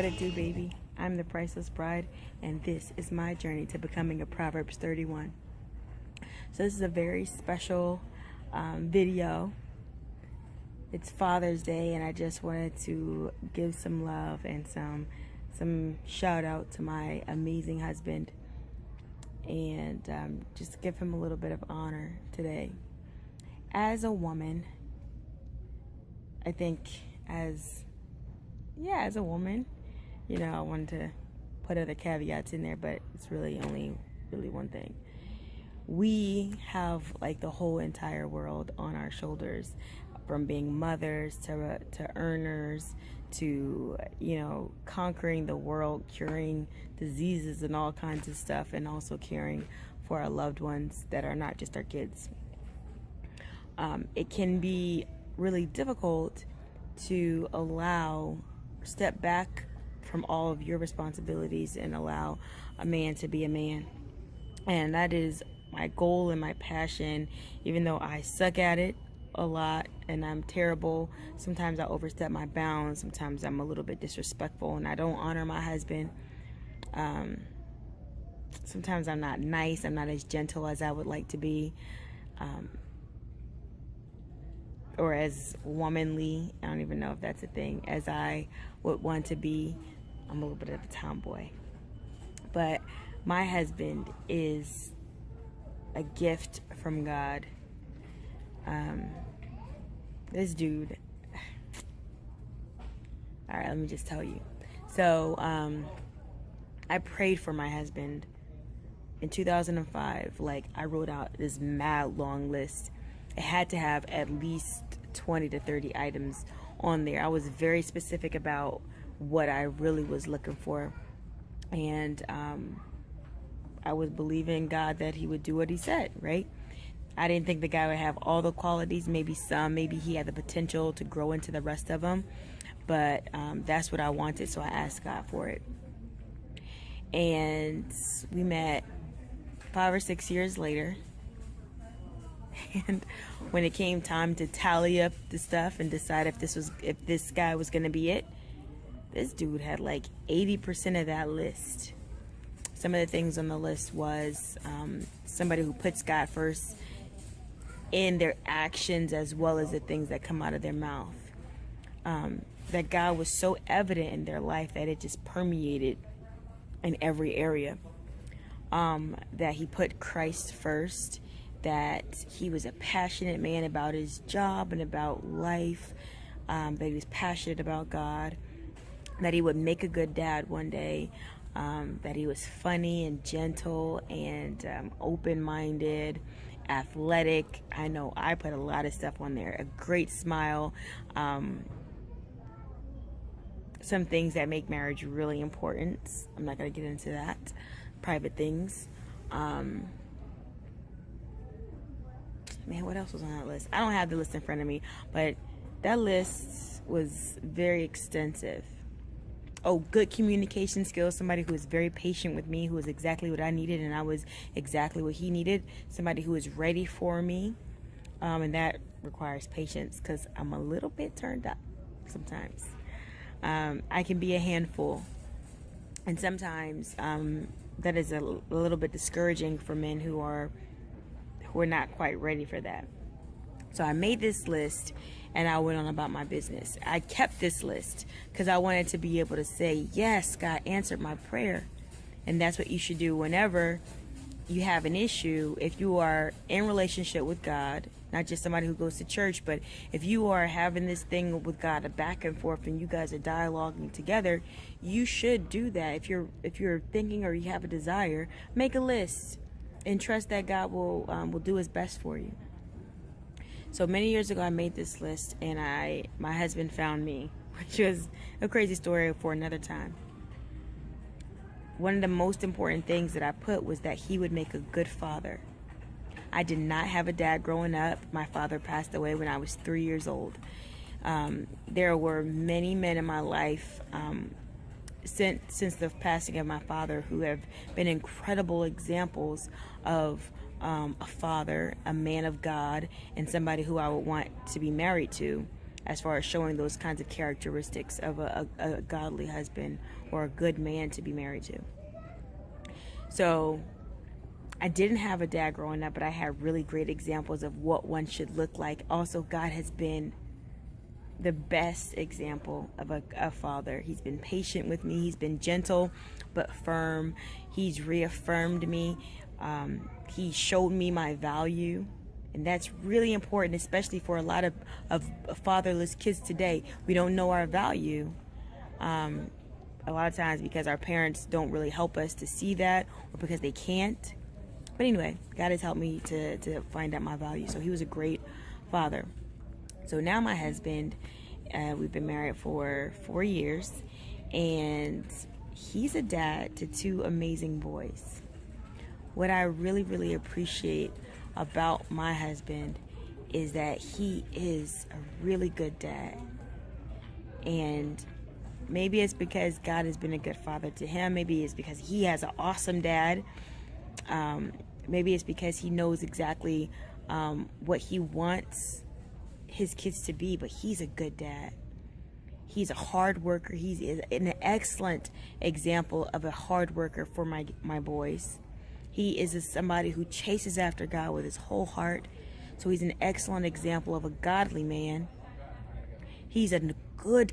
What it do, baby? I'm the Priceless Bride, and this is my journey to becoming a Proverbs 31. So this is a very special video. It's Father's Day, and I just wanted to give some love and some shout out to my amazing husband, and just give him a little bit of honor today. As a woman, I think as a woman, I wanted to put other caveats in there, but it's really only one thing. We have like the whole entire world on our shoulders, from being mothers to earners to, conquering the world, curing diseases and all kinds of stuff, and also caring for our loved ones that are not just our kids. It can be really difficult to step back from all of your responsibilities and allow a man to be a man. And that is my goal and my passion, even though I suck at it a lot and I'm terrible. Sometimes I overstep my bounds. Sometimes I'm a little bit disrespectful and I don't honor my husband. Sometimes I'm not nice. I'm not as gentle as I would like to be. Or as womanly, I don't even know if that's a thing, as I would want to be. I'm a little bit of a tomboy. But my husband is a gift from God. This dude, all right, let me just tell you. So I prayed for my husband in 2005. Like, I wrote out this mad long list. It had to have at least 20 to 30 items on there. I was very specific about what I really was looking for. And I was believing God that he would do what he said, right? I didn't think the guy would have all the qualities, maybe some, maybe he had the potential to grow into the rest of them. But that's what I wanted, so I asked God for it. And we met 5 or 6 years later. And when it came time to tally up the stuff and decide if this guy was going to be it, this dude had like 80% of that list. Some of the things on the list was somebody who puts God first in their actions as well as the things that come out of their mouth. That God was so evident in their life that it just permeated in every area. That he put Christ first. That he was a passionate man about his job and about life, that he was passionate about God, that he would make a good dad one day, that he was funny and gentle and open-minded, athletic. I know I put a lot of stuff on there. A great smile, some things that make marriage really important. I'm not going to get into that. Private things. Man, what else was on that list? I don't have the list in front of me, but that list was very extensive. Oh, good communication skills. Somebody who was very patient with me, who was exactly what I needed, and I was exactly what he needed. Somebody who was ready for me, and that requires patience because I'm a little bit turned up sometimes. I can be a handful, and sometimes that is a little bit discouraging for men who are not quite ready for that. So I made this list and I went on about my business. I kept this list because I wanted to be able to say, yes, God answered my prayer. And that's what you should do whenever you have an issue. If you are in relationship with God, not just somebody who goes to church, but if you are having this thing with God, a back and forth, and you guys are dialoguing together, you should do that. If you're thinking or you have a desire, make a list. And trust that God will do his best for you. So many years ago, I made this list, and my husband found me, which was a crazy story for another time. One of the most important things that I put was that he would make a good father. I did not have a dad growing up. My father passed away when I was 3 years old. There were many men in my life since the passing of my father who have been incredible examples of a father, a man of God, and somebody who I would want to be married to as far as showing those kinds of characteristics of a godly husband or a good man to be married to. So I didn't have a dad growing up, but I had really great examples of what one should look like. Also, God has been the best example of a father. He's been patient with me. He's been gentle but firm. He's reaffirmed me. He showed me my value. And that's really important, especially for a lot of fatherless kids today. We don't know our value. A lot of times because our parents don't really help us to see that, or because they can't. But anyway, God has helped me to find out my value. So he was a great father. So now my husband, we've been married for 4 years, and he's a dad to 2 amazing boys. What I really, really appreciate about my husband is that he is a really good dad. And maybe it's because God has been a good father to him. Maybe it's because he has an awesome dad. Maybe it's because he knows exactly what he wants his kids to be, but he's a good dad. He's a hard worker. He's an excellent example of a hard worker for my boys. He is somebody who chases after God with his whole heart. So he's an excellent example of a godly man. He's a good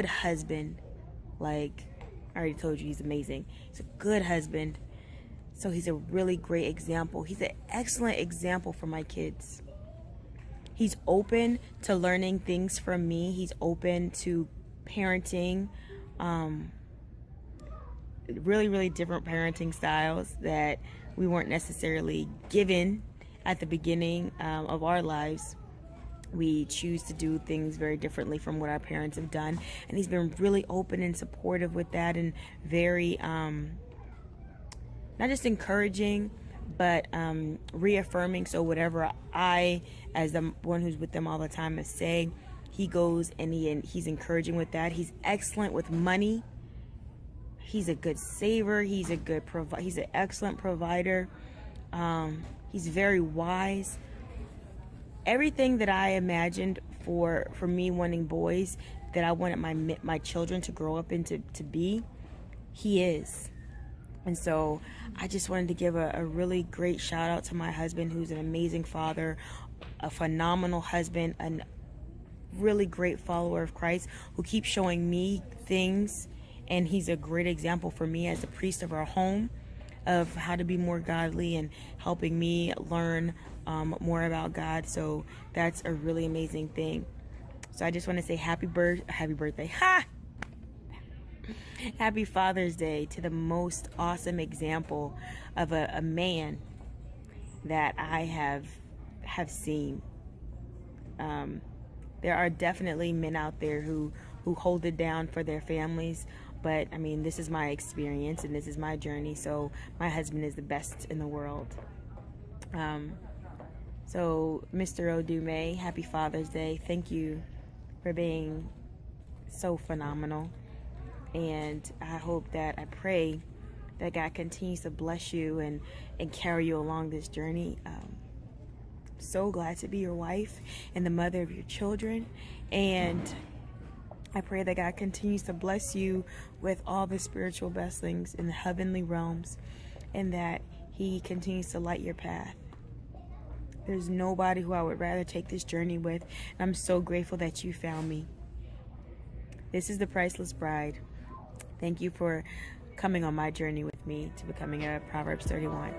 husband. Like, I already told you, he's amazing. He's a good husband. So he's a really great example. He's an excellent example for my kids. He's open to learning things from me. He's open to parenting, really, really different parenting styles that we weren't necessarily given at the beginning of our lives. We choose to do things very differently from what our parents have done. And he's been really open and supportive with that, and very, not just encouraging, but reaffirming. So whatever I, as the one who's with them all the time, say, he goes and he's encouraging with that. He's excellent with money. He's a good saver. He's an excellent provider. He's very wise. Everything that I imagined for me wanting boys, that I wanted my children to grow up into to be, he is. And so I just wanted to give a really great shout out to my husband, who's an amazing father, a phenomenal husband, a really great follower of Christ, who keeps showing me things. And he's a great example for me as the priest of our home, of how to be more godly, and helping me learn more about God. So that's a really amazing thing. So I just want to say happy birthday. Happy Father's Day to the most awesome example of a man that I have seen. There are definitely men out there who hold it down for their families, but I mean, this is my experience and this is my journey. So my husband is the best in the world. So Mr. Odume, happy Father's Day. Thank you for being so phenomenal. And I pray that God continues to bless you and carry you along this journey. So glad to be your wife and the mother of your children. And I pray that God continues to bless you with all the spiritual blessings in the heavenly realms, and that he continues to light your path. There's nobody who I would rather take this journey with. And I'm so grateful that you found me. This is the Priceless Bride. Thank you for coming on my journey with me to becoming a Proverbs 31.